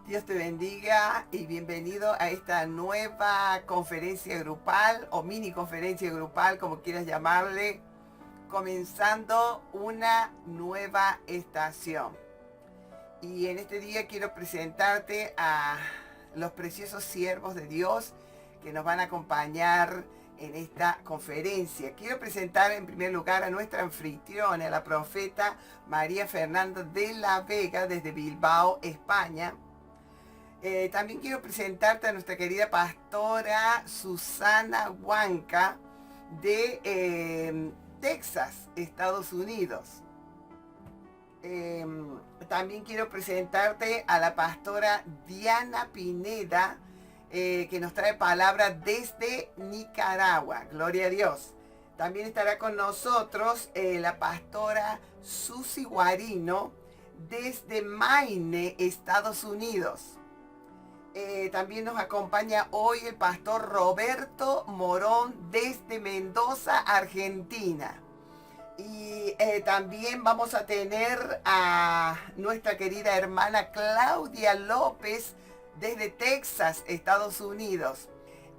Dios te bendiga y bienvenido a esta nueva conferencia grupal o mini conferencia grupal, como quieras llamarle, comenzando una nueva estación. Y en este día quiero presentarte a los preciosos siervos de Dios que nos van a acompañar en esta conferencia. Quiero presentar en primer lugar a nuestra anfitriona, la profeta María Fernanda de la Vega, desde Bilbao, España. También quiero presentarte a nuestra querida pastora Susana Huanca de Texas, Estados Unidos. También quiero presentarte a la pastora Diana Pineda, que nos trae palabra desde Nicaragua. Gloria a Dios. También estará con nosotros la pastora Susi Guarino desde Maine, Estados Unidos. También nos acompaña hoy el pastor Roberto Morón desde Mendoza, Argentina. Y también vamos a tener a nuestra querida hermana Claudia López desde Texas, Estados Unidos.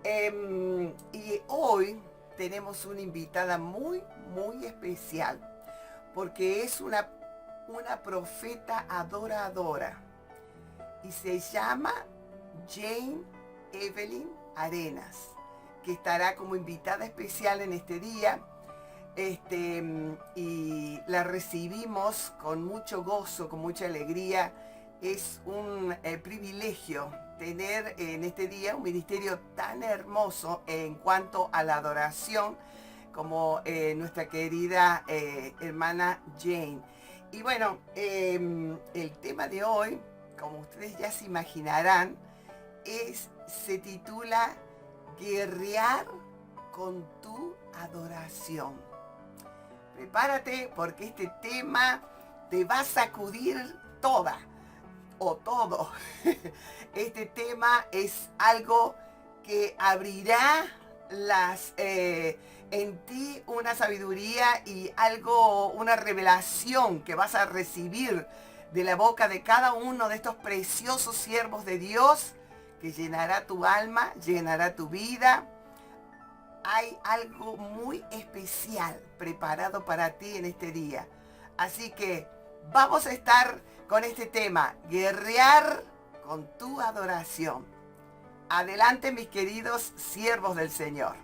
Y hoy tenemos una invitada muy especial, porque es una profeta adoradora y se llama Jane Evelyn Arenas, que estará como invitada especial en este día. Y la recibimos con mucho gozo, con mucha alegría. Es un privilegio tener en este día un ministerio tan hermoso en cuanto a la adoración como nuestra querida hermana Jane. Y bueno, el tema de hoy, como ustedes ya se imaginarán, se titula Guerrear con tu adoración. Prepárate, porque este tema te va a sacudir toda o todo. Este tema es algo que abrirá en ti una sabiduría y una revelación que vas a recibir de la boca de cada uno de estos preciosos siervos de Dios, que llenará tu alma, llenará tu vida. Hay algo muy especial preparado para ti en este día. Así que vamos a estar con este tema, guerrear con tu adoración. Adelante, mis queridos siervos del Señor.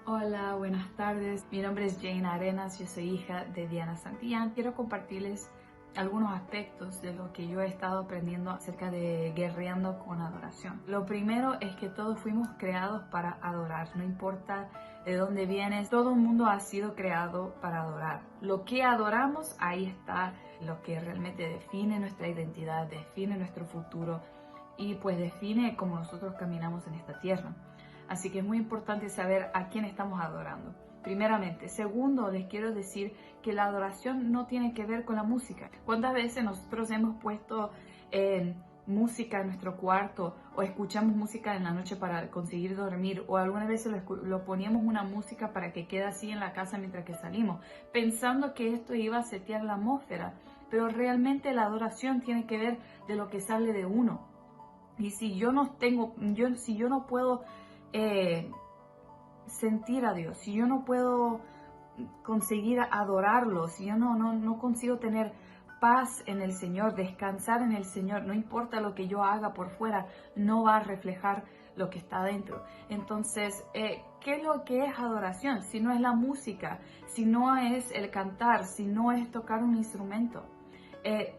Hola, buenas tardes. Mi nombre es Jane Arenas, yo soy hija de Diana Santillán. Quiero compartirles algunos aspectos de lo que yo he estado aprendiendo acerca de guerreando con adoración. Lo primero es que todos fuimos creados para adorar, no importa de dónde vienes, todo el mundo ha sido creado para adorar. Lo que adoramos, ahí está lo que realmente define nuestra identidad, define nuestro futuro y pues define cómo nosotros caminamos en esta tierra. Así que es muy importante saber a quién estamos adorando. Primeramente. Segundo, les quiero decir que la adoración no tiene que ver con la música. ¿Cuántas veces nosotros hemos puesto música en nuestro cuarto o escuchamos música en la noche para conseguir dormir, o algunas veces lo poníamos una música para que quede así en la casa mientras que salimos, pensando que esto iba a setear la atmósfera? Pero realmente la adoración tiene que ver de lo que sale de uno. Y si yo no puedo sentir a Dios, si yo no puedo conseguir adorarlo, si yo no consigo tener paz en el Señor, descansar en el Señor, no importa lo que yo haga por fuera, no va a reflejar lo que está adentro. Entonces, ¿qué es lo que es adoración? Si no es la música, si no es el cantar, si no es tocar un instrumento.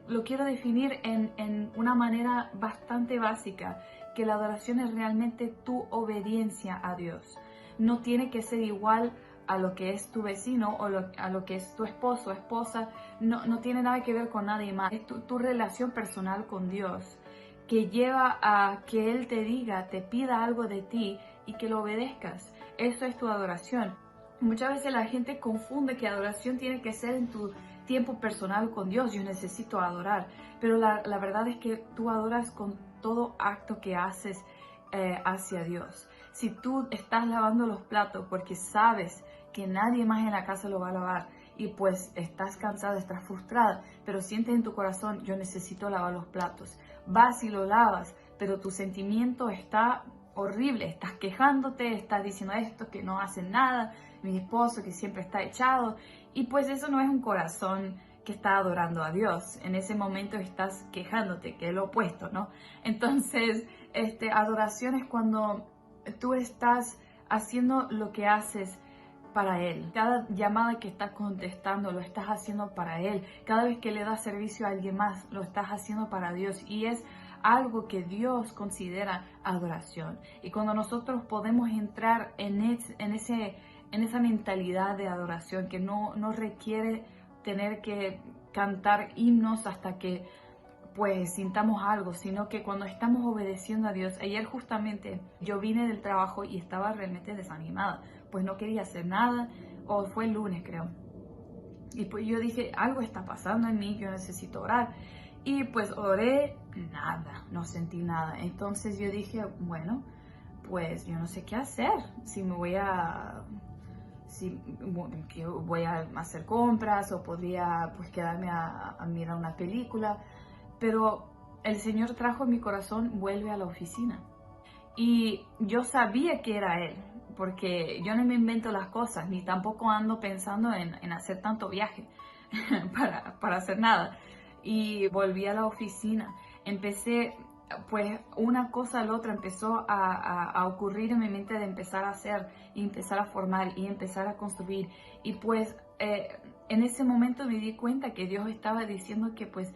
Lo quiero definir en una manera bastante básica, que la adoración es realmente tu obediencia a Dios. No tiene que ser igual a lo que es tu vecino o a lo que es tu esposo o esposa. No tiene nada que ver con nadie más. Es tu relación personal con Dios, que lleva a que Él te diga, te pida algo de ti y que lo obedezcas. Eso es tu adoración. Muchas veces la gente confunde que adoración tiene que ser en tu tiempo personal con Dios. Yo necesito adorar, pero la verdad es que tú adoras con todo acto que haces hacia Dios. Si tú estás lavando los platos porque sabes que nadie más en la casa lo va a lavar y pues estás cansada, estás frustrada, pero sientes en tu corazón, yo necesito lavar los platos. Vas y lo lavas, pero tu sentimiento está horrible, estás quejándote, estás diciendo esto, que no hacen nada, mi esposo que siempre está echado, y pues eso no es un corazón que está adorando a Dios. En ese momento estás quejándote, que es lo opuesto, ¿no? Entonces, adoración es cuando tú estás haciendo lo que haces para Él. Cada llamada que estás contestando lo estás haciendo para Él. Cada vez que le das servicio a alguien más, lo estás haciendo para Dios. Y es algo que Dios considera adoración. Y cuando nosotros podemos entrar en esa mentalidad de adoración que no requiere tener que cantar himnos hasta que pues sintamos algo, sino que cuando estamos obedeciendo a Dios. Ayer justamente yo vine del trabajo y estaba realmente desanimada, pues no quería hacer nada, o fue el lunes creo, y pues yo dije, algo está pasando en mí, yo necesito orar, y pues oré, nada, no sentí nada. Entonces yo dije, bueno, pues yo no sé qué hacer, si voy a hacer compras o podría pues quedarme a mirar una película. Pero el Señor trajo en mi corazón, vuelve a la oficina. Y yo sabía que era Él, porque yo no me invento las cosas, ni tampoco ando pensando en hacer tanto viaje para hacer nada. Y volví a la oficina. Empecé, pues una cosa a la otra empezó a ocurrir en mi mente de empezar a hacer, y empezar a formar, y empezar a construir. Y pues en ese momento me di cuenta que Dios estaba diciendo que pues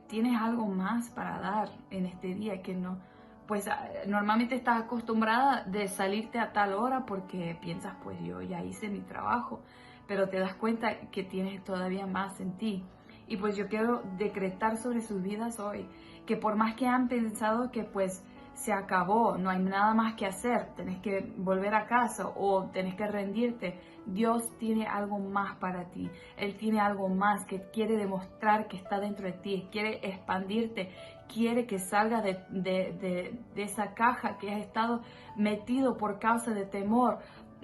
tienes algo más para dar en este día, que no, pues normalmente estás acostumbrada de salirte a tal hora porque piensas, pues yo ya hice mi trabajo, pero te das cuenta que tienes todavía más en ti. Y pues yo quiero decretar sobre sus vidas hoy, que por más que han pensado que pues se acabó, no hay nada más que hacer, tenés que volver a casa o tenés que rendirte, Dios tiene algo más para ti. Él tiene algo más que quiere demostrar que está dentro de ti, quiere expandirte, quiere que salgas de esa caja que has estado metido por causa de temor,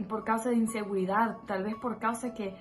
por causa de inseguridad, tal vez por causa que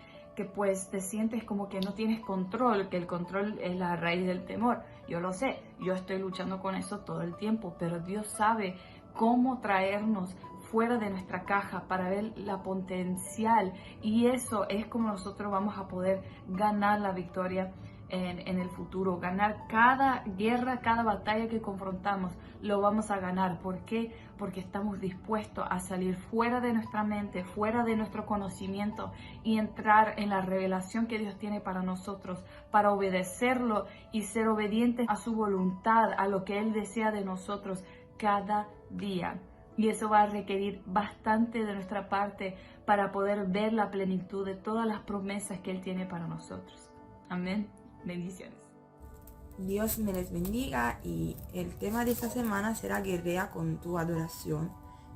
pues te sientes como que no tienes control, que el control es la raíz del temor. Yo lo sé, yo estoy luchando con eso todo el tiempo, pero Dios sabe cómo traernos fuera de nuestra caja para ver la potencial, y eso es como nosotros vamos a poder ganar la victoria en el futuro. Ganar cada guerra, cada batalla que confrontamos, lo vamos a ganar. ¿Por qué? Porque estamos dispuestos a salir fuera de nuestra mente, fuera de nuestro conocimiento, y entrar en la revelación que Dios tiene para nosotros, para obedecerlo y ser obedientes a su voluntad, a lo que Él desea de nosotros cada día. Y eso va a requerir bastante de nuestra parte para poder ver la plenitud de todas las promesas que Él tiene para nosotros. Amén. Bendiciones. Dios me les bendiga, y el tema de esta semana será guerrea con tu adoración.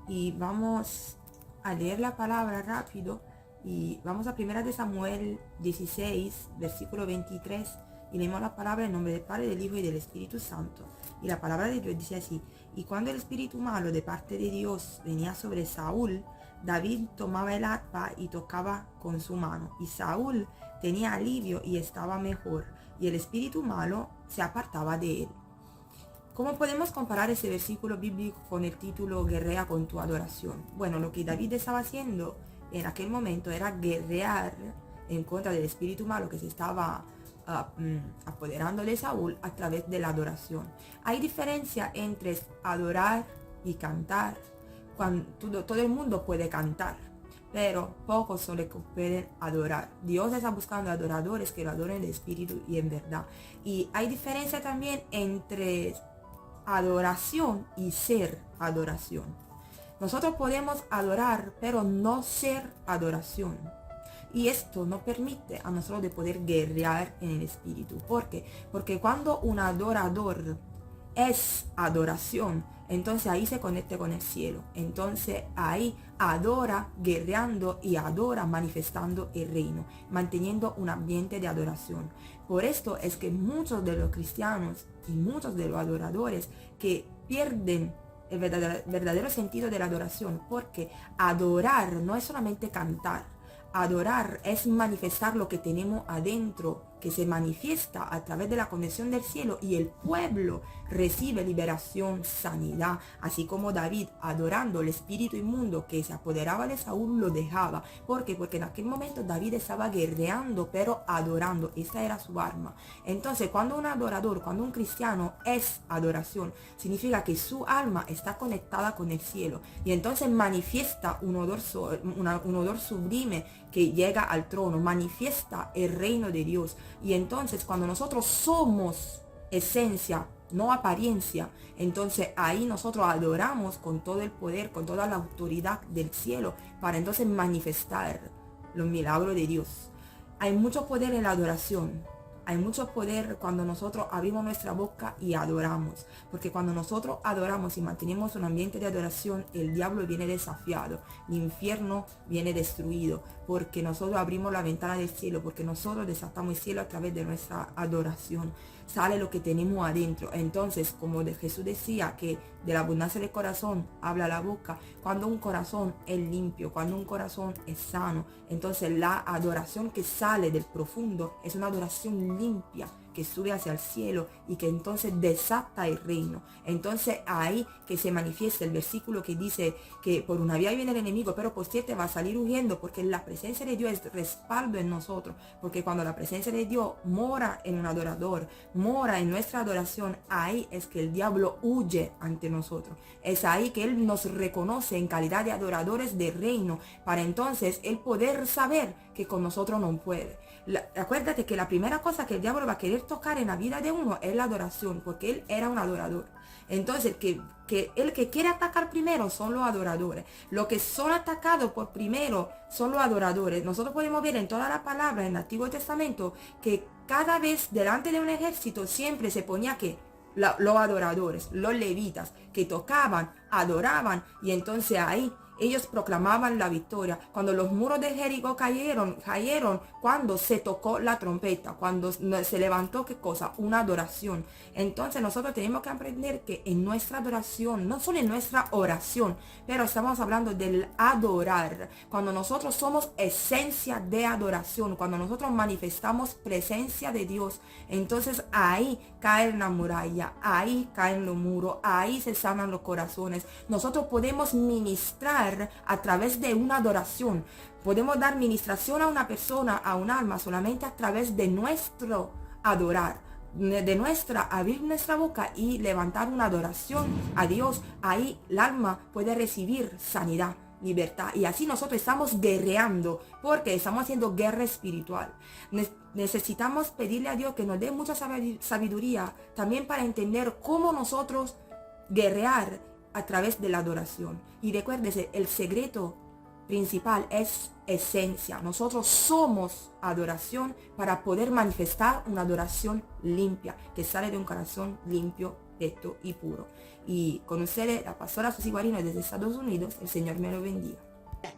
Y vamos a leer la palabra rápido, y vamos a 1 de Samuel 16, versículo 23, y leemos la palabra en nombre del Padre, del Hijo y del Espíritu Santo. Y la palabra de Dios dice así: y cuando el espíritu malo de parte de Dios venía sobre Saúl, David tomaba el arpa y tocaba con su mano, y Saúl tenía alivio y estaba mejor, y el espíritu malo se apartaba de él. ¿Cómo podemos comparar ese versículo bíblico con el título guerrea con tu adoración? Bueno, lo que David estaba haciendo en aquel momento era guerrear en contra del espíritu malo que se estaba apoderando de Saúl a través de la adoración. Hay diferencia entre adorar y cantar. Cuando todo el mundo puede cantar, pero pocos son los que pueden adorar. Dios está buscando adoradores que lo adoren de espíritu y en verdad. Y hay diferencia también entre adoración y ser adoración. Nosotros podemos adorar, pero no ser adoración. Y esto no permite a nosotros de poder guerrear en el espíritu. ¿Por qué? Porque cuando un adorador es adoración, entonces ahí se conecta con el cielo. Entonces ahí adora guerreando y adora manifestando el reino, manteniendo un ambiente de adoración. Por esto es que muchos de los cristianos y muchos de los adoradores que pierden el verdadero sentido de la adoración, porque adorar no es solamente cantar. Adorar es manifestar lo que tenemos adentro, que se manifiesta a través de la conexión del cielo, y el pueblo recibe liberación, sanidad, así como David, adorando el espíritu inmundo que se apoderaba de Saúl, lo dejaba. ¿Por qué? Porque en aquel momento David estaba guerreando, pero adorando. Esa era su arma. Entonces, cuando un adorador, cuando un cristiano es adoración, significa que su alma está conectada con el cielo, y entonces manifiesta un odor sublime que llega al trono, manifiesta el reino de Dios. Y entonces cuando nosotros somos esencia, no apariencia, entonces ahí nosotros adoramos con todo el poder, con toda la autoridad del cielo, para entonces manifestar los milagros de Dios. Hay mucho poder en la adoración. Hay mucho poder cuando nosotros abrimos nuestra boca y adoramos. Porque cuando nosotros adoramos y mantenemos un ambiente de adoración, el diablo viene desafiado, el infierno viene destruido. Porque nosotros abrimos la ventana del cielo, porque nosotros desatamos el cielo a través de nuestra adoración. Sale lo que tenemos adentro. Entonces, como Jesús decía, que de la abundancia del corazón habla la boca. Cuando un corazón es limpio, cuando un corazón es sano, entonces la adoración que sale del profundo es una adoración limpia, que sube hacia el cielo y que entonces desata el reino. Entonces ahí que se manifiesta el versículo que dice que por una vía viene el enemigo, pero por 7 va a salir huyendo, porque la presencia de Dios es respaldo en nosotros. Porque cuando la presencia de Dios mora en un adorador, mora en nuestra adoración, ahí es que el diablo huye ante nosotros. Es ahí que Él nos reconoce en calidad de adoradores de reino, para entonces Él poder saber que con nosotros no puede. Acuérdate que la primera cosa que el diablo va a querer tocar en la vida de uno es la adoración, porque él era un adorador. Entonces, el que quiere atacar primero son los adoradores. Los que son atacados por primero son los adoradores. Nosotros podemos ver en toda la palabra en el Antiguo Testamento que cada vez delante de un ejército siempre se ponía que los adoradores, los levitas, que tocaban, adoraban, y entonces ahí ellos proclamaban la victoria. Cuando los muros de Jericó cayeron cuando se tocó la trompeta, cuando se levantó, ¿qué cosa? Una adoración. Entonces nosotros tenemos que aprender que en nuestra adoración, no solo en nuestra oración, pero estamos hablando del adorar. Cuando nosotros somos esencia de adoración, cuando nosotros manifestamos presencia de Dios, entonces ahí cae la muralla, ahí caen los muros, ahí se sanan los corazones. Nosotros podemos ministrar a través de una adoración. Podemos dar ministración a una persona, a un alma, solamente a través de nuestro adorar, abrir nuestra boca y levantar una adoración a Dios. Ahí el alma puede recibir sanidad, libertad, y así nosotros estamos guerreando, porque estamos haciendo guerra espiritual. Necesitamos pedirle a Dios que nos dé mucha sabiduría también para entender cómo nosotros guerrear a través de la adoración. Y recuérdese, el secreto principal es esencia. Nosotros somos adoración para poder manifestar una adoración limpia, que sale de un corazón limpio, recto y puro. Y con ustedes, la pastora Susy Guarino desde Estados Unidos. El Señor me lo bendiga.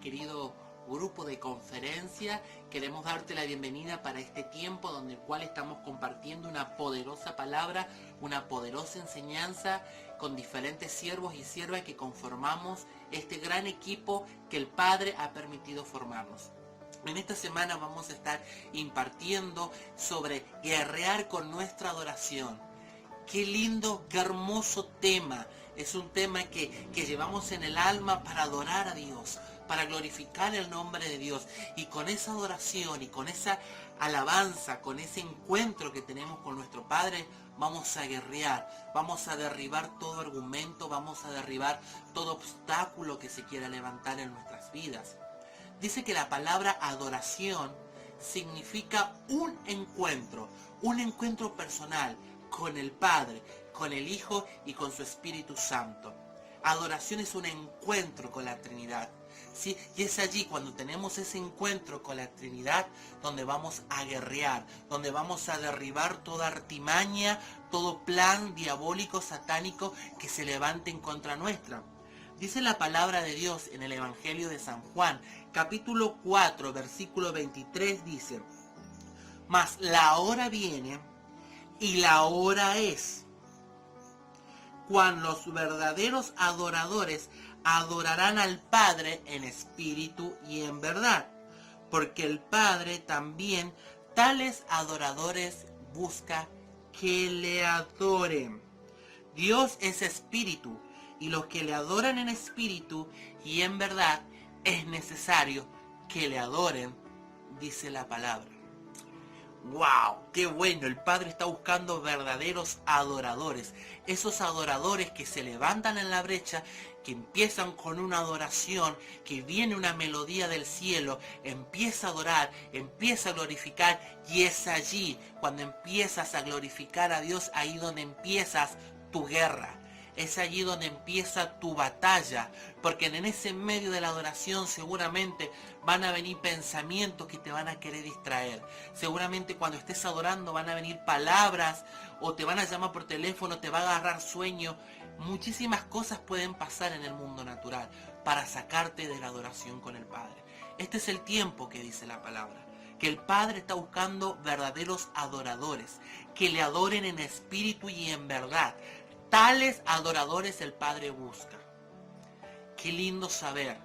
Querido grupo de conferencia, queremos darte la bienvenida para este tiempo donde el cual estamos compartiendo una poderosa palabra, una poderosa enseñanza con diferentes siervos y siervas que conformamos este gran equipo que el Padre ha permitido formarnos. En esta semana vamos a estar impartiendo sobre guerrear con nuestra adoración. Qué lindo, qué hermoso tema. Es un tema que llevamos en el alma para adorar a Dios, para glorificar el nombre de Dios. Y con esa adoración y con esa alabanza, con ese encuentro que tenemos con nuestro Padre, vamos a guerrear, vamos a derribar todo argumento, vamos a derribar todo obstáculo que se quiera levantar en nuestras vidas. Dice que la palabra adoración significa un encuentro personal con el Padre, con el Hijo y con su Espíritu Santo. Adoración es un encuentro con la Trinidad. ¿Sí? Y es allí cuando tenemos ese encuentro con la Trinidad donde vamos a guerrear, donde vamos a derribar toda artimaña, todo plan diabólico, satánico que se levante en contra nuestra. Dice la palabra de Dios en el Evangelio de San Juan, capítulo 4, versículo 23, dice: mas la hora viene y la hora es cuando los verdaderos adoradores adorarán al Padre en espíritu y en verdad, porque el Padre también tales adoradores busca que le adoren. Dios es espíritu, y los que le adoran en espíritu y en verdad es necesario que le adoren, dice la palabra. ¡Wow! ¡Qué bueno! El Padre está buscando verdaderos adoradores. Esos adoradores que se levantan en la brecha, que empiezan con una adoración, que viene una melodía del cielo, empieza a adorar, empieza a glorificar, y es allí, cuando empiezas a glorificar a Dios, ahí donde empiezas tu guerra. Es allí donde empieza tu batalla, porque en ese medio de la adoración seguramente van a venir pensamientos que te van a querer distraer. Seguramente cuando estés adorando van a venir palabras, o te van a llamar por teléfono, te va a agarrar sueño. Muchísimas cosas pueden pasar en el mundo natural para sacarte de la adoración con el Padre. Este es el tiempo que dice la palabra, que el Padre está buscando verdaderos adoradores, que le adoren en espíritu y en verdad. Tales adoradores el Padre busca. Qué lindo saber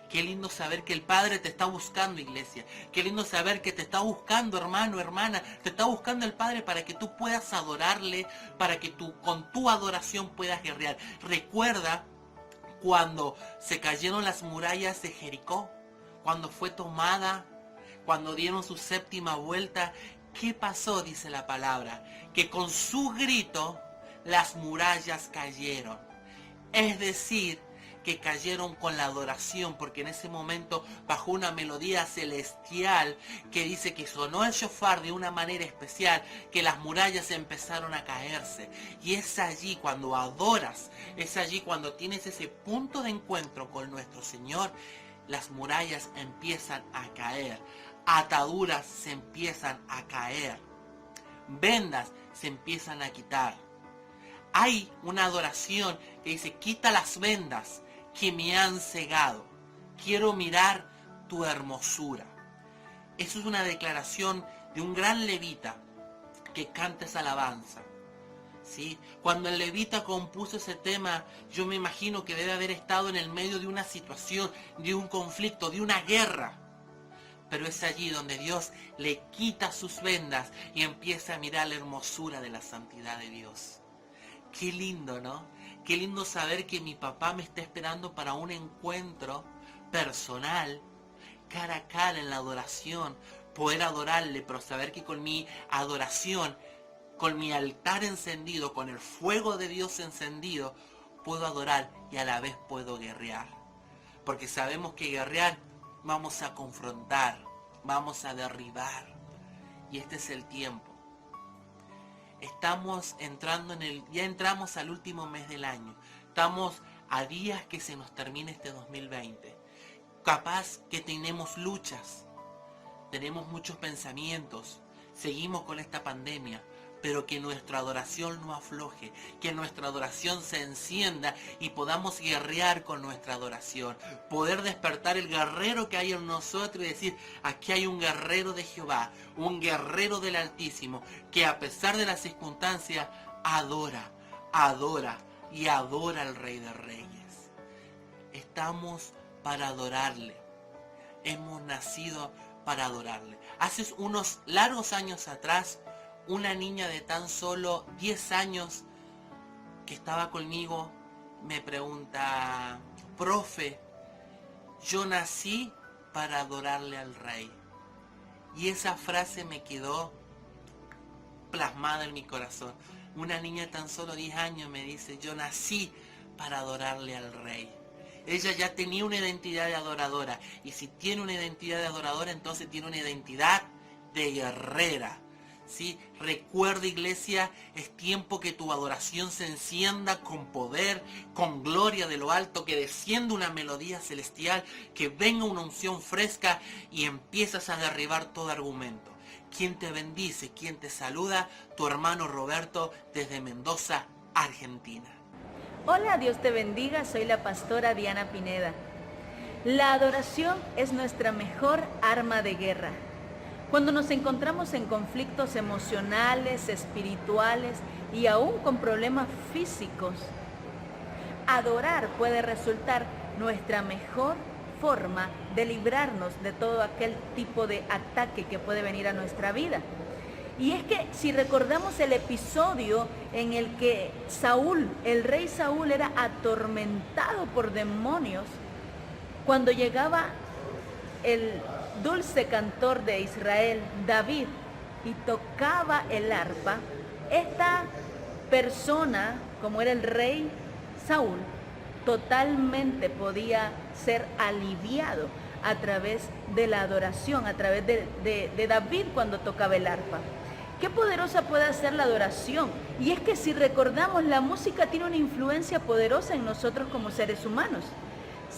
que el Padre te está buscando, iglesia. Qué lindo saber que te está buscando, hermano, hermana. Te está buscando el Padre para que tú puedas adorarle, para que tú con tu adoración puedas guerrear. Recuerda cuando se cayeron las murallas de Jericó, cuando fue tomada, cuando dieron su séptima vuelta. ¿Qué pasó? Dice la palabra, que con su grito las murallas cayeron. Es decir, que cayeron con la adoración, porque en ese momento bajó una melodía celestial que dice que sonó el shofar de una manera especial, que las murallas empezaron a caerse. Y es allí cuando adoras, es allí cuando tienes ese punto de encuentro con nuestro Señor, las murallas empiezan a caer, ataduras se empiezan a caer, vendas se empiezan a quitar. Hay una adoración que dice, quita las vendas que me han cegado. Quiero mirar tu hermosura. Eso es una declaración de un gran levita que canta esa alabanza. ¿Sí? Cuando el levita compuso ese tema, yo me imagino que debe haber estado en el medio de una situación, de un conflicto, de una guerra. Pero es allí donde Dios le quita sus vendas y empieza a mirar la hermosura de la santidad de Dios. Qué lindo, ¿no? Qué lindo saber que mi papá me está esperando para un encuentro personal, cara a cara en la adoración, poder adorarle, pero saber que con mi adoración, con mi altar encendido, con el fuego de Dios encendido, puedo adorar y a la vez puedo guerrear. Porque sabemos que guerrear vamos a confrontar, vamos a derribar. Y este es el tiempo. Estamos entrando ya entramos al último mes del año. Estamos a días que se nos termine este 2020. Capaz que tenemos luchas, tenemos muchos pensamientos, seguimos con esta pandemia, pero que nuestra adoración no afloje, que nuestra adoración se encienda y podamos guerrear con nuestra adoración, poder despertar el guerrero que hay en nosotros y decir, aquí hay un guerrero de Jehová, un guerrero del Altísimo, que a pesar de las circunstancias, adora y adora al Rey de Reyes. Estamos para adorarle, hemos nacido para adorarle. Hace unos largos años atrás, una niña de tan solo 10 años que estaba conmigo me pregunta, profe, yo nací para adorarle al Rey. Y esa frase me quedó plasmada en mi corazón. Una niña de tan solo 10 años me dice, yo nací para adorarle al Rey. Ella ya tenía una identidad de adoradora. Y si tiene una identidad de adoradora, entonces tiene una identidad de guerrera. ¿Sí? Recuerda, iglesia, es tiempo que tu adoración se encienda con poder, con gloria de lo alto, que descienda una melodía celestial, que venga una unción fresca y empiezas a derribar todo argumento. ¿Quién te bendice? ¿Quién te saluda? Tu hermano Roberto desde Mendoza, Argentina. Hola, Dios te bendiga, soy la pastora Diana Pineda. La adoración es nuestra mejor arma de guerra. Cuando nos encontramos en conflictos emocionales, espirituales y aún con problemas físicos, adorar puede resultar nuestra mejor forma de librarnos de todo aquel tipo de ataque que puede venir a nuestra vida. Y es que si recordamos el episodio en el que Saúl, el rey Saúl, era atormentado por demonios, cuando llegaba el dulce cantor de Israel, David, y tocaba el arpa, esta persona, como era el rey Saúl, totalmente podía ser aliviado a través de la adoración, a través de David cuando tocaba el arpa. Qué poderosa puede ser la adoración. Y es que si recordamos, la música tiene una influencia poderosa en nosotros como seres humanos.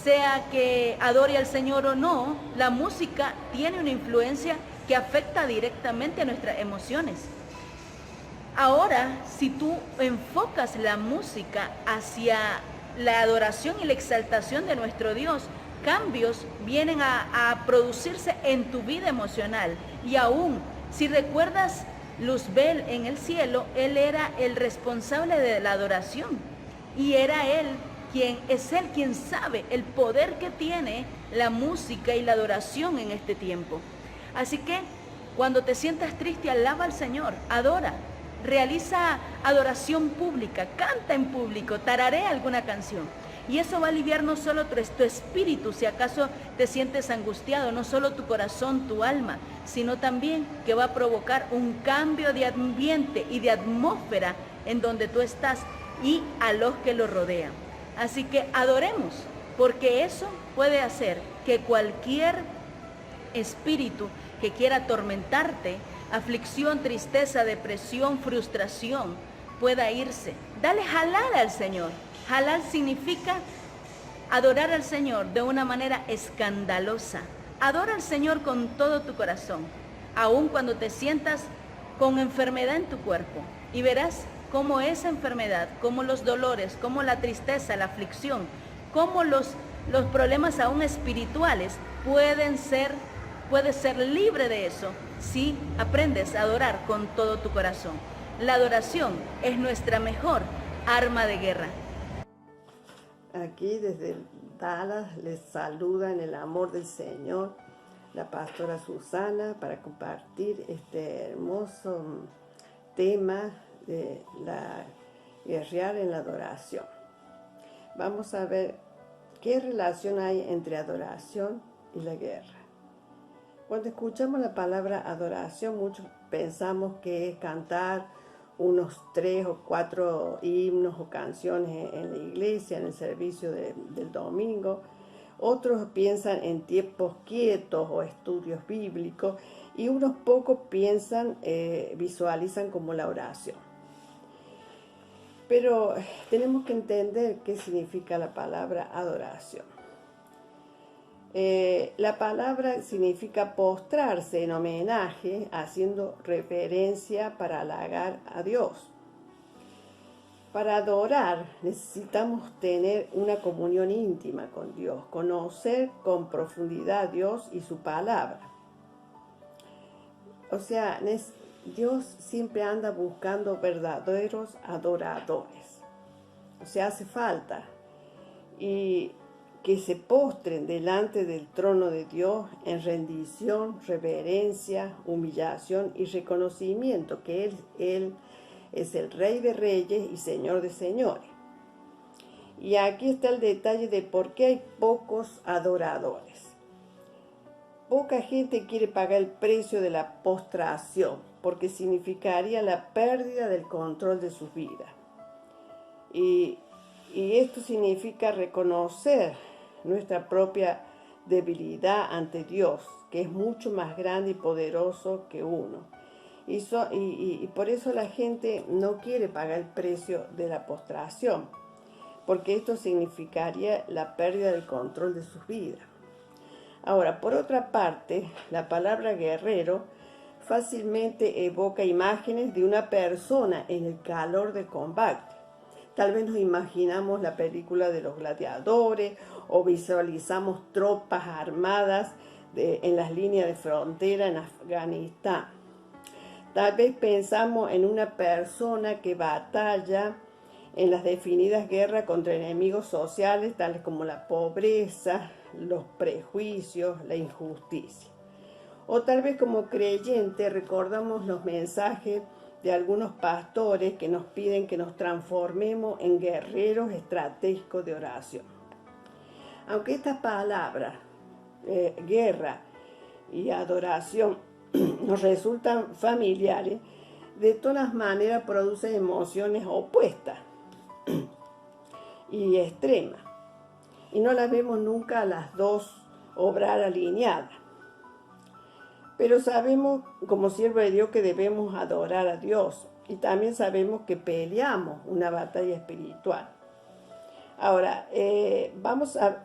Sea que adore al Señor o no, la música tiene una influencia que afecta directamente a nuestras emociones. Ahora, si tú enfocas la música hacia la adoración y la exaltación de nuestro Dios, cambios vienen a producirse en tu vida emocional. Y aún, si recuerdas Luzbel en el cielo, él era el responsable de la adoración. Y era él quien sabe el poder que tiene la música y la adoración en este tiempo. Así que, cuando te sientas triste, alaba al Señor, adora. Realiza adoración pública, canta en público, tararea alguna canción. Y eso va a aliviar no solo tu espíritu, si acaso te sientes angustiado, no solo tu corazón, tu alma, sino también que va a provocar un cambio de ambiente y de atmósfera en donde tú estás y a los que lo rodean. Así que adoremos, porque eso puede hacer que cualquier espíritu que quiera atormentarte, aflicción, tristeza, depresión, frustración, pueda irse. Dale halal al Señor. Halal significa adorar al Señor de una manera escandalosa. Adora al Señor con todo tu corazón, aun cuando te sientas con enfermedad en tu cuerpo. Y verás cómo esa enfermedad, cómo los dolores, cómo la tristeza, la aflicción, cómo los problemas aún espirituales puedes ser libre de eso si aprendes a adorar con todo tu corazón. La adoración es nuestra mejor arma de guerra. Aquí desde Dallas les saluda en el amor del Señor la pastora Susana para compartir este hermoso tema de guerrear en la adoración. Vamos a ver qué relación hay entre adoración y la guerra. Cuando escuchamos la palabra adoración, muchos pensamos que es cantar unos 3 o 4 himnos o canciones en la iglesia, en el servicio del domingo. Otros piensan en tiempos quietos o estudios bíblicos, y unos pocos visualizan como la oración. Pero tenemos que entender qué significa la palabra adoración. La palabra significa postrarse en homenaje, haciendo reverencia para halagar a Dios. Para adorar necesitamos tener una comunión íntima con Dios, conocer con profundidad a Dios y su palabra. O sea, Dios siempre anda buscando verdaderos adoradores. O sea, hace falta. Y que se postren delante del trono de Dios en rendición, reverencia, humillación y reconocimiento que Él es el Rey de Reyes y Señor de Señores. Y aquí está el detalle de por qué hay pocos adoradores. Poca gente quiere pagar el precio de la postración, porque significaría la pérdida del control de sus vidas. Y esto significa reconocer nuestra propia debilidad ante Dios, que es mucho más grande y poderoso que uno. Y por eso la gente no quiere pagar el precio de la postración, porque esto significaría la pérdida del control de sus vidas. Ahora, por otra parte, la palabra guerrero fácilmente evoca imágenes de una persona en el calor del combate. Tal vez nos imaginamos la película de los gladiadores o visualizamos tropas armadas en las líneas de frontera en Afganistán. Tal vez pensamos en una persona que batalla en las definidas guerras contra enemigos sociales tales como la pobreza, los prejuicios, la injusticia. O tal vez como creyente recordamos los mensajes de algunos pastores que nos piden que nos transformemos en guerreros estratégicos de oración. Aunque estas palabras, guerra y adoración, nos resultan familiares, de todas maneras producen emociones opuestas y extremas. Y no las vemos nunca a las dos obrar alineadas. Pero sabemos, como siervo de Dios, que debemos adorar a Dios. Y también sabemos que peleamos una batalla espiritual. Ahora, vamos a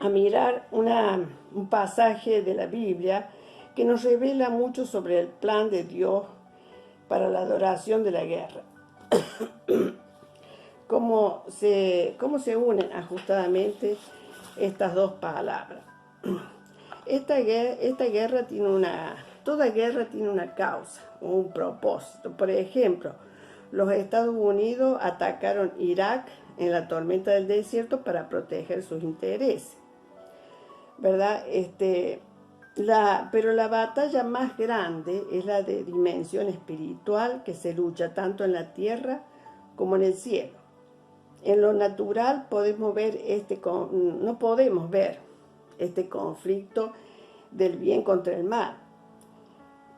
mirar un pasaje de la Biblia que nos revela mucho sobre el plan de Dios para la adoración de la guerra. Cómo se unen ajustadamente estas dos palabras. Toda guerra tiene una causa, un propósito. Por ejemplo, los Estados Unidos atacaron Irak en la tormenta del desierto para proteger sus intereses, ¿verdad? Pero la batalla más grande es la de dimensión espiritual, que se lucha tanto en la tierra como en el cielo. En lo natural no podemos ver este conflicto del bien contra el mal.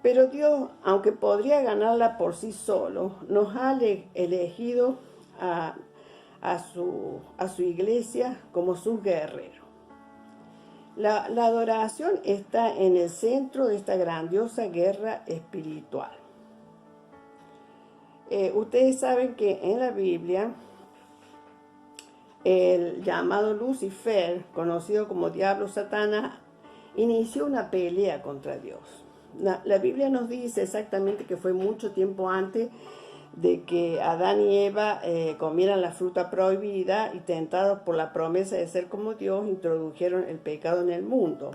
Pero Dios, aunque podría ganarla por sí solo, nos ha elegido a su iglesia como sus guerreros. La adoración está en el centro de esta grandiosa guerra espiritual. Ustedes saben que en la Biblia el llamado Lucifer, conocido como Diablo Satanás, inició una pelea contra Dios. La Biblia nos dice exactamente que fue mucho tiempo antes de que Adán y Eva comieran la fruta prohibida y tentados por la promesa de ser como Dios, introdujeron el pecado en el mundo.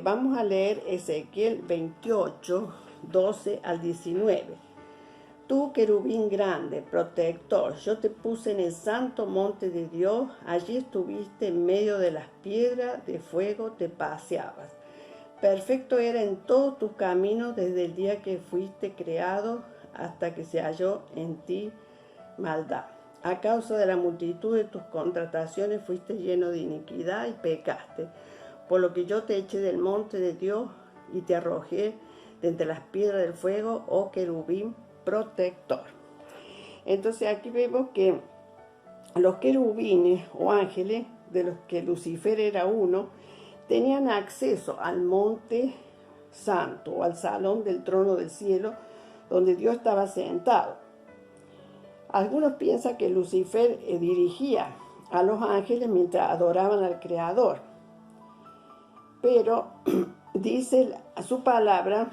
Vamos a leer Ezequiel 28, 12 al 19. Tú, querubín grande, protector, yo te puse en el santo monte de Dios, allí estuviste en medio de las piedras de fuego, te paseabas. Perfecto era en todos tus caminos desde el día que fuiste creado hasta que se halló en ti maldad. A causa de la multitud de tus contrataciones fuiste lleno de iniquidad y pecaste, por lo que yo te eché del monte de Dios y te arrojé de entre las piedras del fuego, oh querubín protector. Entonces aquí vemos que los querubines o ángeles, de los que Lucifer era uno, tenían acceso al monte santo o al salón del trono del cielo, donde Dios estaba sentado. Algunos piensan que Lucifer dirigía a los ángeles mientras adoraban al Creador, pero dice su palabra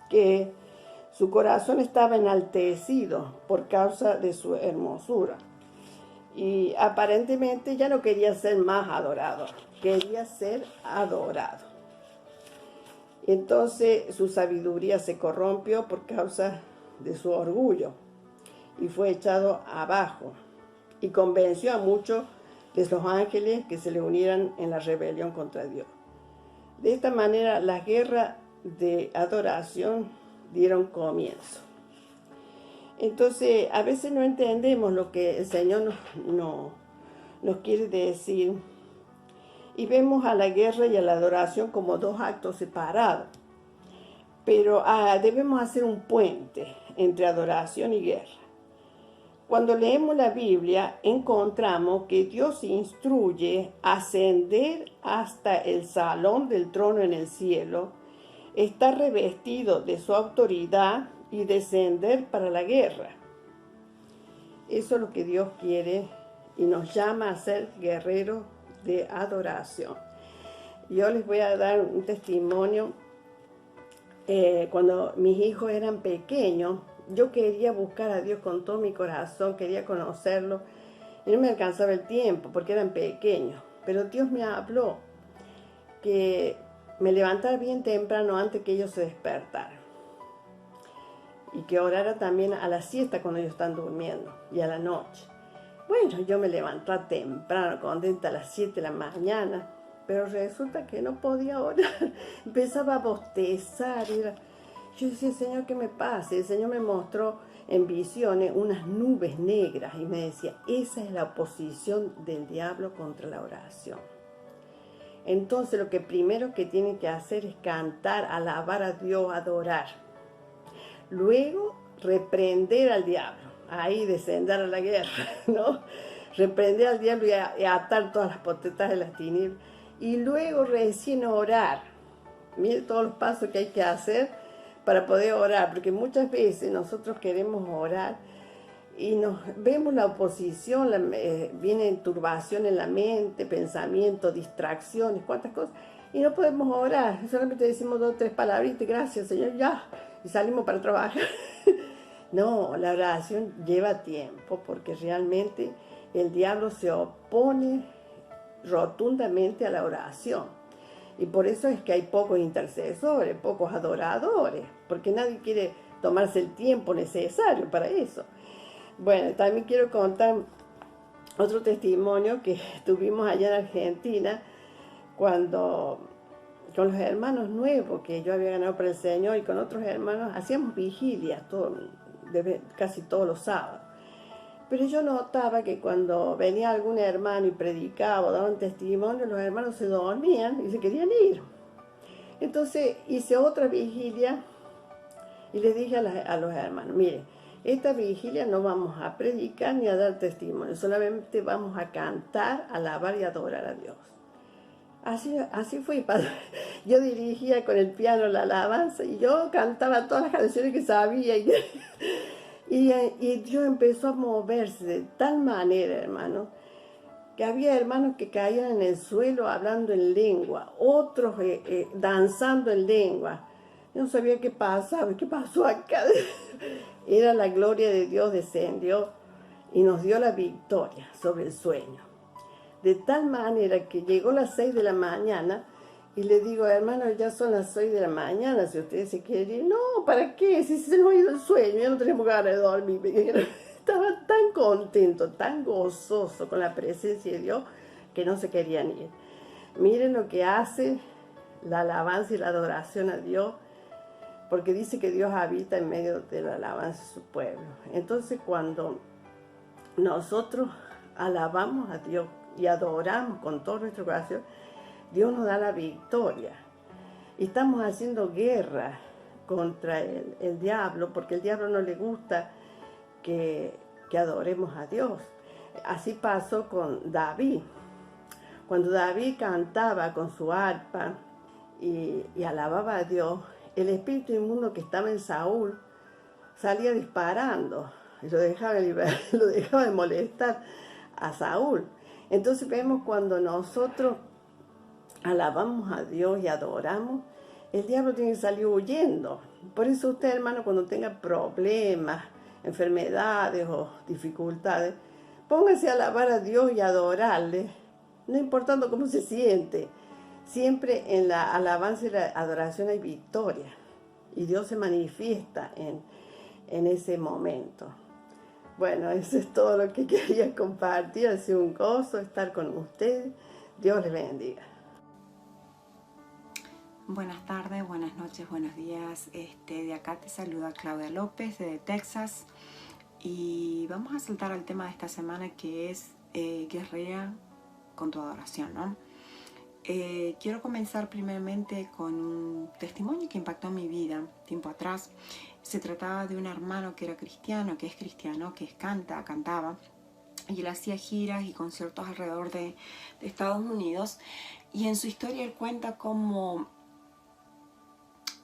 que su corazón estaba enaltecido por causa de su hermosura y aparentemente ya no quería ser más adorado, quería ser adorado. Entonces su sabiduría se corrompió por causa de su orgullo y fue echado abajo, y convenció a muchos de los ángeles que se le unieran en la rebelión contra Dios. De esta manera las guerras de adoración dieron comienzo. Entonces a veces no entendemos lo que el Señor nos quiere decir, y vemos a la guerra y a la adoración como dos actos separados. Pero debemos hacer un puente entre adoración y guerra. Cuando leemos la Biblia, encontramos que Dios instruye a ascender hasta el salón del trono en el cielo, estar revestido de su autoridad y descender para la guerra. Eso es lo que Dios quiere y nos llama a ser guerreros de adoración. Yo les voy a dar un testimonio. Cuando mis hijos eran pequeños, yo quería buscar a Dios con todo mi corazón, quería conocerlo, y no me alcanzaba el tiempo porque eran pequeños. Pero Dios me habló que me levantara bien temprano antes que ellos se despertaran. y que orara también a la siesta cuando ellos están durmiendo y a la noche. Bueno, yo me levantaba temprano, contenta a las 7 de la mañana, pero resulta que no podía orar. Empezaba a bostezar. Yo decía, Señor, ¿qué me pasa? El Señor me mostró en visiones unas nubes negras y me decía, esa es la oposición del diablo contra la oración. Entonces lo que primero que tienen que hacer es cantar, alabar a Dios, adorar. Luego reprender al diablo, ahí descender a la guerra, ¿no? Reprender al diablo y atar todas las potestades de las tinieblas. Y luego recién orar. Mire todos los pasos que hay que hacer para poder orar, porque muchas veces nosotros queremos orar y nos vemos la oposición, viene turbación en la mente, pensamientos, distracciones, cuántas cosas, y no podemos orar, solamente decimos 2 o 3 palabritas, gracias Señor, ya, y salimos para trabajar. No, la oración lleva tiempo, porque realmente el diablo se opone rotundamente a la oración. Y por eso es que hay pocos intercesores, pocos adoradores, porque nadie quiere tomarse el tiempo necesario para eso. Bueno, también quiero contar otro testimonio que tuvimos allá en Argentina, cuando con los hermanos nuevos que yo había ganado para el Señor y con otros hermanos hacíamos vigilias casi todos los sábados. Pero yo notaba que cuando venía algún hermano y predicaba o daba un testimonio, los hermanos se dormían y se querían ir. Entonces hice otra vigilia y les dije a los hermanos, miren, esta vigilia no vamos a predicar ni a dar testimonio, solamente vamos a cantar, alabar y adorar a Dios. Así fue, padre. Yo dirigía con el piano la alabanza y yo cantaba todas las canciones que sabía y Dios empezó a moverse de tal manera, hermano, que había hermanos que caían en el suelo hablando en lengua, otros danzando en lengua. Yo no sabía qué pasaba, qué pasó acá. Era la gloria de Dios, descendió y nos dio la victoria sobre el sueño. De tal manera que llegó las 6 de la mañana y le digo, hermano, ya son las 6 de la mañana, si ustedes se quieren ir. No, ¿para qué? Si se nos ha ido el sueño, ya no tenemos ganas de dormir. Estaba tan contento, tan gozoso con la presencia de Dios que no se querían ir. Miren lo que hace la alabanza y la adoración a Dios, porque dice que Dios habita en medio de la alabanza de su pueblo. Entonces cuando nosotros alabamos a Dios y adoramos con todo nuestro corazón, Dios nos da la victoria. Y estamos haciendo guerra contra el diablo, porque el diablo no le gusta que adoremos a Dios. Así pasó con David. Cuando David cantaba con su arpa y alababa a Dios, el espíritu inmundo que estaba en Saúl salía disparando y lo dejaba de molestar a Saúl. Entonces vemos cuando nosotros alabamos a Dios y adoramos, el diablo tiene que salir huyendo. Por eso usted, hermano, cuando tenga problemas, enfermedades o dificultades, póngase a alabar a Dios y adorarle, no importando cómo se siente. Siempre en la alabanza y la adoración hay victoria y Dios se manifiesta en ese momento. Bueno, eso es todo lo que quería compartir. Ha sido un gozo estar con ustedes. Dios les bendiga. Buenas tardes, buenas noches, buenos días. De acá te saluda Claudia López de Texas. Y vamos a saltar al tema de esta semana, que es guerrea con tu adoración, ¿no? Quiero comenzar primeramente con un testimonio que impactó mi vida tiempo atrás. Se trataba de un hermano que era cristiano, que es cristiano, que cantaba, y él hacía giras y conciertos alrededor de Estados Unidos. Y en su historia él cuenta como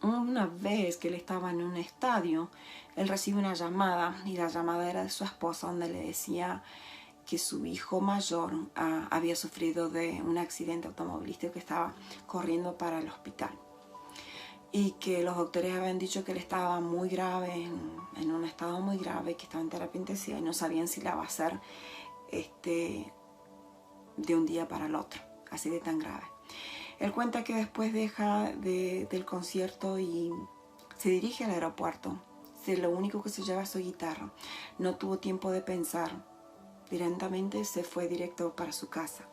una vez que él estaba en un estadio, él recibe una llamada, y la llamada era de su esposa, donde le decía que su hijo mayor había sufrido de un accidente automovilístico, que estaba corriendo para el hospital, y que los doctores habían dicho que él estaba muy grave, en un estado muy grave, que estaba en terapia intensiva y no sabían si la va a hacer de un día para el otro, así de tan grave. Él cuenta que después deja del concierto y se dirige al aeropuerto, lo único que se lleva es su guitarra. No tuvo tiempo de pensar. Directamente se fue directo para su casa.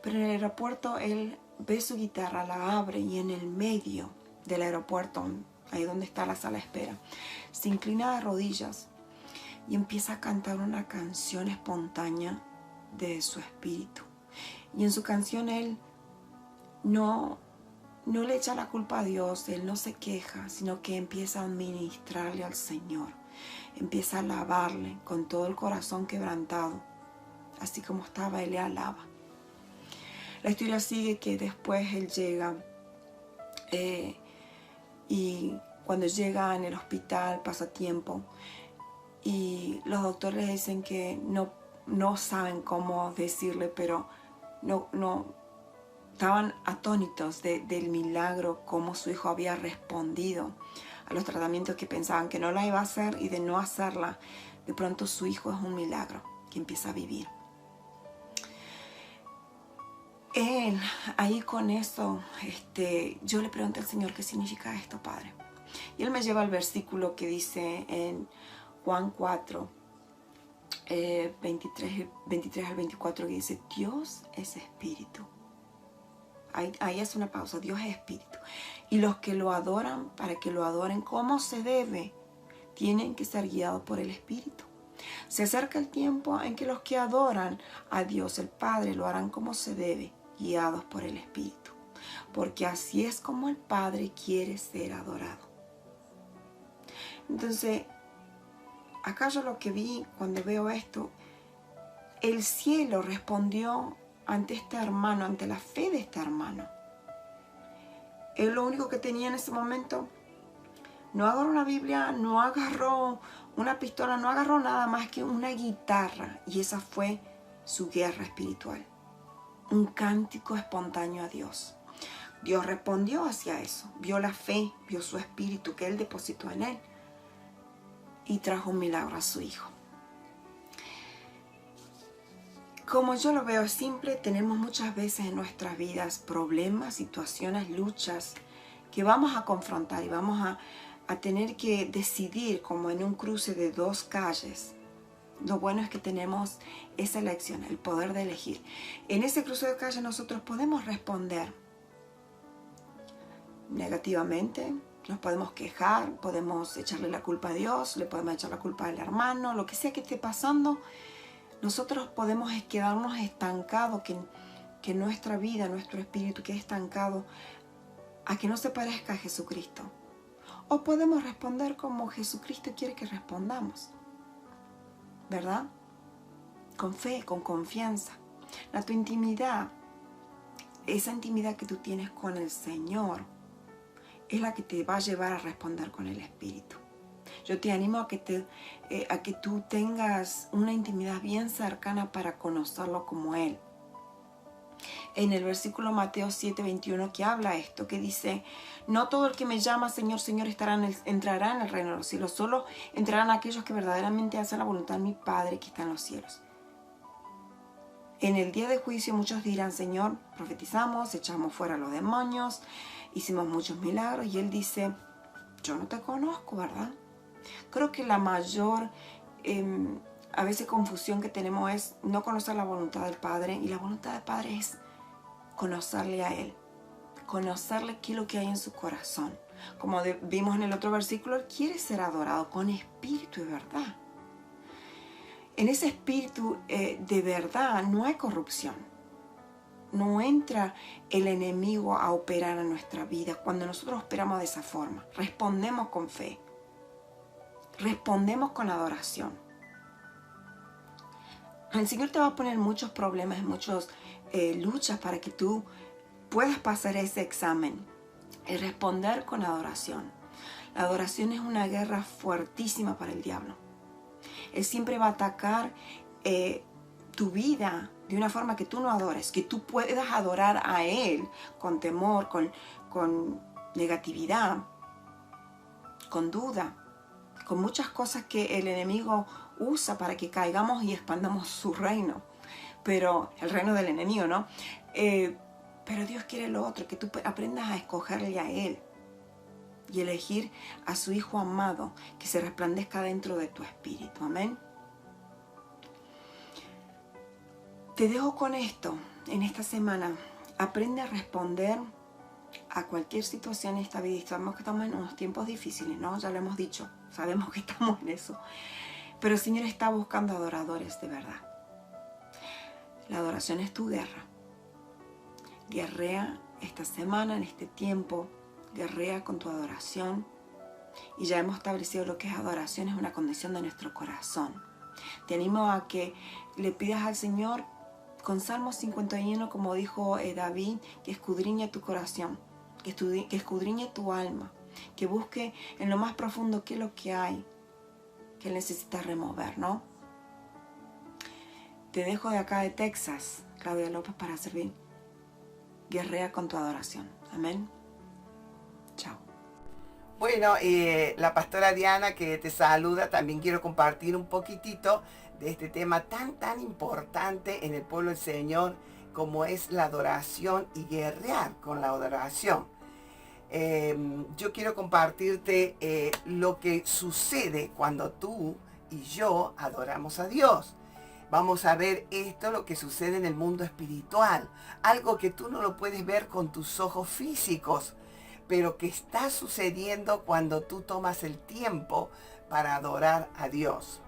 Pero en el aeropuerto él ve su guitarra, la abre y en el medio del aeropuerto, ahí donde está la sala de espera, se inclina de rodillas y empieza a cantar una canción espontánea de su espíritu. Y en su canción él no le echa la culpa a Dios, él no se queja, sino que empieza a ministrarle al Señor. Empieza a alabarle con todo el corazón quebrantado. Así como estaba, él le alaba. La historia sigue que después él llega y cuando llega en el hospital pasa tiempo y los doctores le dicen que no saben cómo decirle, pero no estaban atónitos del milagro, cómo su hijo había respondido a los tratamientos que pensaban que no la iba a hacer, y de no hacerla, de pronto su hijo es un milagro que empieza a vivir. Él, ahí con eso, yo le pregunté al Señor, ¿qué significa esto, Padre? Y Él me lleva al versículo que dice en Juan 4, 23 al 24, que dice, Dios es espíritu. Ahí hace una pausa, Dios es espíritu. Y los que lo adoran, para que lo adoren como se debe, tienen que ser guiados por el espíritu. Se acerca el tiempo en que los que adoran a Dios el Padre lo harán como se debe, guiados por el Espíritu, porque así es como el Padre quiere ser adorado. Entonces, acá yo lo que vi cuando veo esto, el cielo respondió ante este hermano, ante la fe de este hermano. Él lo único que tenía en ese momento, no agarró una Biblia, no agarró una pistola, no agarró nada más que una guitarra, y esa fue su guerra espiritual. Un cántico espontáneo a Dios. Dios respondió hacia eso, vio la fe, vio su espíritu que Él depositó en él y trajo un milagro a su hijo. Como yo lo veo simple, tenemos muchas veces en nuestras vidas problemas, situaciones, luchas que vamos a confrontar y vamos a tener que decidir, como en un cruce de dos calles. Lo bueno es que tenemos esa elección, el poder de elegir. En ese cruce de calle nosotros podemos responder negativamente, nos podemos quejar, podemos echarle la culpa a Dios, le podemos echar la culpa al hermano, lo que sea que esté pasando. Nosotros podemos quedarnos estancados, que nuestra vida, nuestro espíritu quede estancado a que no se parezca a Jesucristo. O podemos responder como Jesucristo quiere que respondamos, ¿verdad? Con fe, con confianza. Tu intimidad, esa intimidad que tú tienes con el Señor, es la que te va a llevar a responder con el Espíritu. Yo te animo a que tú tengas una intimidad bien cercana para conocerlo como Él. En el versículo Mateo 7:21 que habla esto, que dice, no todo el que me llama Señor, Señor entrará en el reino de los cielos, solo entrarán aquellos que verdaderamente hacen la voluntad de mi Padre que está en los cielos. En el día de juicio muchos dirán, Señor, profetizamos, echamos fuera a los demonios, hicimos muchos milagros, y Él dice, yo no te conozco, ¿verdad? Creo que la mayor a veces confusión que tenemos es no conocer la voluntad del Padre, y la voluntad del Padre es conocerle a Él, conocerle qué es lo que hay en su corazón. Como vimos en el otro versículo, Él quiere ser adorado con espíritu y verdad. En ese espíritu de verdad no hay corrupción. No entra el enemigo a operar en nuestra vida cuando nosotros operamos de esa forma. Respondemos con fe. Respondemos con adoración. El Señor te va a poner muchos problemas, muchas luchas para que tú puedas pasar ese examen y responder con adoración. La adoración es una guerra fuertísima para el diablo. Él siempre va a atacar tu vida de una forma que tú no adores, que tú puedas adorar a Él con temor, con negatividad, con duda, con muchas cosas que el enemigo usa para que caigamos y expandamos su reino. Pero el reino del enemigo, ¿no? Pero Dios quiere lo otro, que tú aprendas a escogerle a Él. y elegir a su Hijo amado que se resplandezca dentro de tu espíritu. Amén. Te dejo con esto en esta semana. Aprende a responder a cualquier situación en esta vida. Sabemos que estamos en unos tiempos difíciles, ¿no? Ya lo hemos dicho. Sabemos que estamos en eso. Pero el Señor está buscando adoradores de verdad. La adoración es tu guerra. Guerrea esta semana, en este tiempo. Guerrea con tu adoración. Y ya hemos establecido lo que es adoración. Es una condición de nuestro corazón. Te animo a que le pidas al Señor con Salmo 51, como dijo David, que escudriñe tu corazón, que escudriñe tu alma, que busque en lo más profundo qué es lo que hay, que él necesita remover, ¿no? Te dejo de acá de Texas, Claudia López, para servir. Guerrea con tu adoración. Amén. Chao. Bueno, la pastora Diana que te saluda, también quiero compartir un poquitito de este tema tan importante en el pueblo del Señor como es la adoración y guerrear con la adoración. Yo quiero compartirte lo que sucede cuando tú y yo adoramos a Dios. Vamos a ver esto, lo que sucede en el mundo espiritual, algo que tú no lo puedes ver con tus ojos físicos, pero que está sucediendo cuando tú tomas el tiempo para adorar a Dios.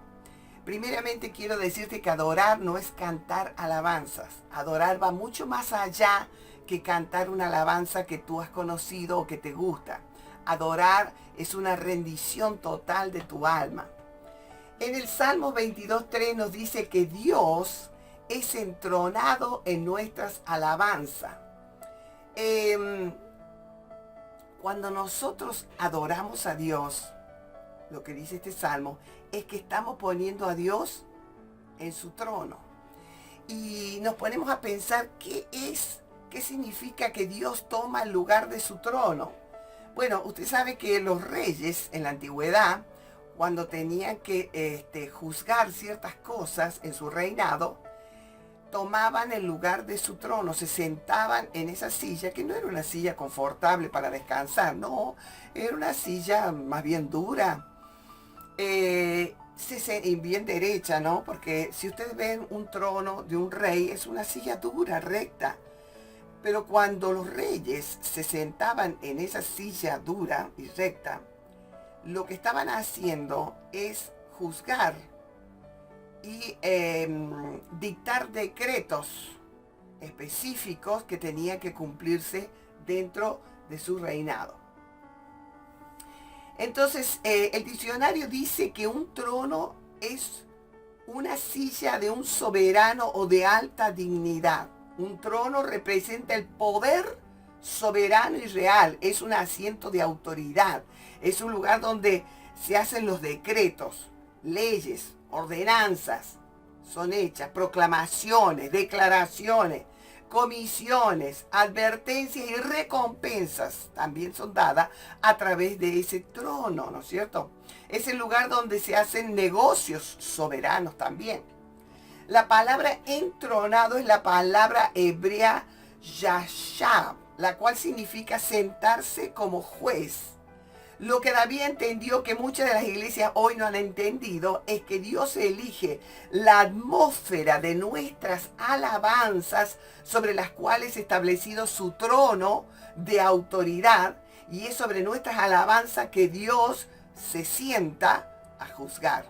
Primeramente quiero decirte que adorar no es cantar alabanzas. Adorar va mucho más allá que cantar una alabanza que tú has conocido o que te gusta. Adorar es una rendición total de tu alma. En el Salmo 22:3 nos dice que Dios es entronado en nuestras alabanzas. Cuando nosotros adoramos a Dios, lo que dice este salmo es que estamos poniendo a Dios en su trono. Y nos ponemos a pensar qué significa que Dios toma el lugar de su trono. Bueno, usted sabe que los reyes en la antigüedad, cuando tenían que juzgar ciertas cosas en su reinado, tomaban el lugar de su trono, se sentaban en esa silla, que no era una silla confortable para descansar, no, era una silla más bien dura, bien derecha, ¿no? Porque si ustedes ven un trono de un rey, es una silla dura, recta. Pero cuando los reyes se sentaban en esa silla dura y recta, lo que estaban haciendo es juzgar y dictar decretos específicos que tenían que cumplirse dentro de su reinado. Entonces, el diccionario dice que un trono es una silla de un soberano o de alta dignidad. Un trono representa el poder soberano y real. Es un asiento de autoridad. Es un lugar donde se hacen los decretos, leyes, ordenanzas. Son hechas, proclamaciones, declaraciones, comisiones, advertencias y recompensas también son dadas a través de ese trono, ¿no es cierto? Es el lugar donde se hacen negocios soberanos también. La palabra entronado es la palabra hebrea yashab, la cual significa sentarse como juez. Lo que David entendió que muchas de las iglesias hoy no han entendido es que Dios elige la atmósfera de nuestras alabanzas sobre las cuales ha establecido su trono de autoridad, y es sobre nuestras alabanzas que Dios se sienta a juzgar,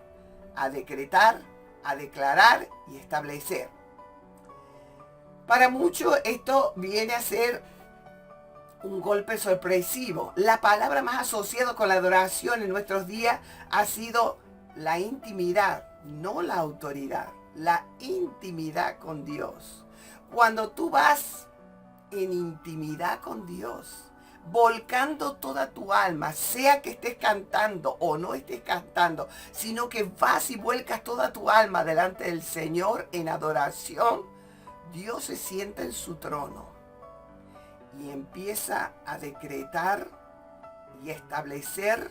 a decretar, a declarar y establecer. Para muchos esto viene a ser un golpe sorpresivo. La palabra más asociada con la adoración en nuestros días ha sido la intimidad, no la autoridad, la intimidad con Dios. Cuando tú vas en intimidad con Dios, volcando toda tu alma, sea que estés cantando o no estés cantando, sino que vas y vuelcas toda tu alma delante del Señor en adoración, Dios se sienta en su trono y empieza a decretar y establecer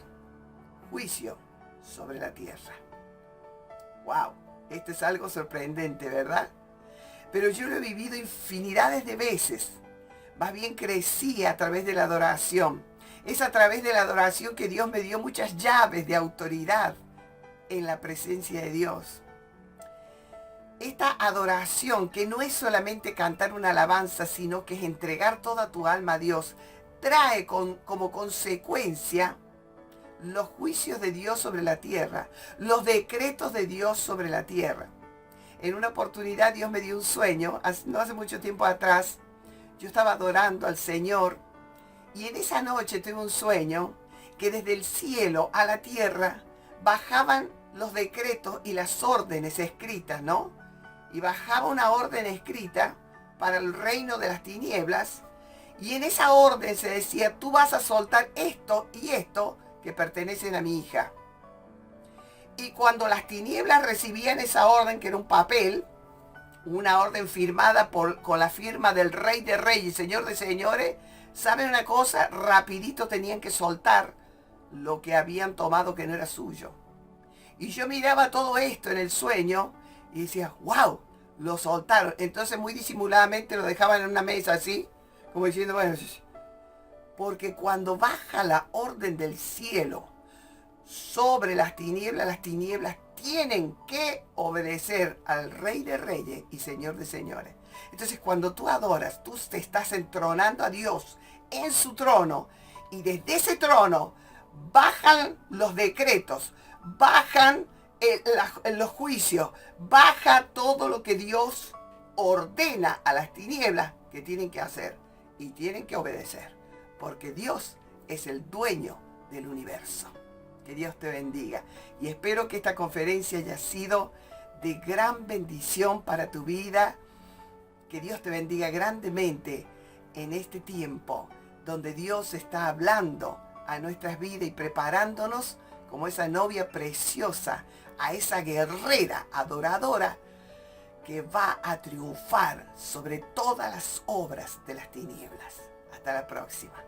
juicio sobre la tierra. ¡Wow! Esto es algo sorprendente, ¿verdad? Pero yo lo he vivido infinidades de veces. Más bien crecí a través de la adoración. Es a través de la adoración que Dios me dio muchas llaves de autoridad en la presencia de Dios. Esta adoración, que no es solamente cantar una alabanza, sino que es entregar toda tu alma a Dios, trae como consecuencia los juicios de Dios sobre la tierra, los decretos de Dios sobre la tierra. En una oportunidad Dios me dio un sueño, no hace mucho tiempo atrás. Yo estaba adorando al Señor y en esa noche tuve un sueño que desde el cielo a la tierra bajaban los decretos y las órdenes escritas, ¿no? Y bajaba una orden escrita para el reino de las tinieblas, y en esa orden se decía: tú vas a soltar esto y esto que pertenecen a mi hija. Y cuando las tinieblas recibían esa orden, que era un papel, una orden firmada con la firma del Rey de Reyes y Señor de Señores, ¿saben una cosa? Rapidito tenían que soltar lo que habían tomado que no era suyo. Y yo miraba todo esto en el sueño y decía: wow, lo soltaron. Entonces muy disimuladamente lo dejaban en una mesa así, como diciendo: bueno, porque cuando baja la orden del cielo sobre las tinieblas tienen que obedecer al Rey de Reyes y Señor de Señores. Entonces cuando tú adoras, tú te estás entronando a Dios en su trono, y desde ese trono bajan los decretos, bajan los juicios, baja todo lo que Dios ordena a las tinieblas que tienen que hacer y tienen que obedecer, porque Dios es el dueño del universo. Que Dios te bendiga, y espero que esta conferencia haya sido de gran bendición para tu vida. Que Dios te bendiga grandemente en este tiempo donde Dios está hablando a nuestras vidas y preparándonos como esa novia preciosa, a esa guerrera adoradora que va a triunfar sobre todas las obras de las tinieblas. Hasta la próxima.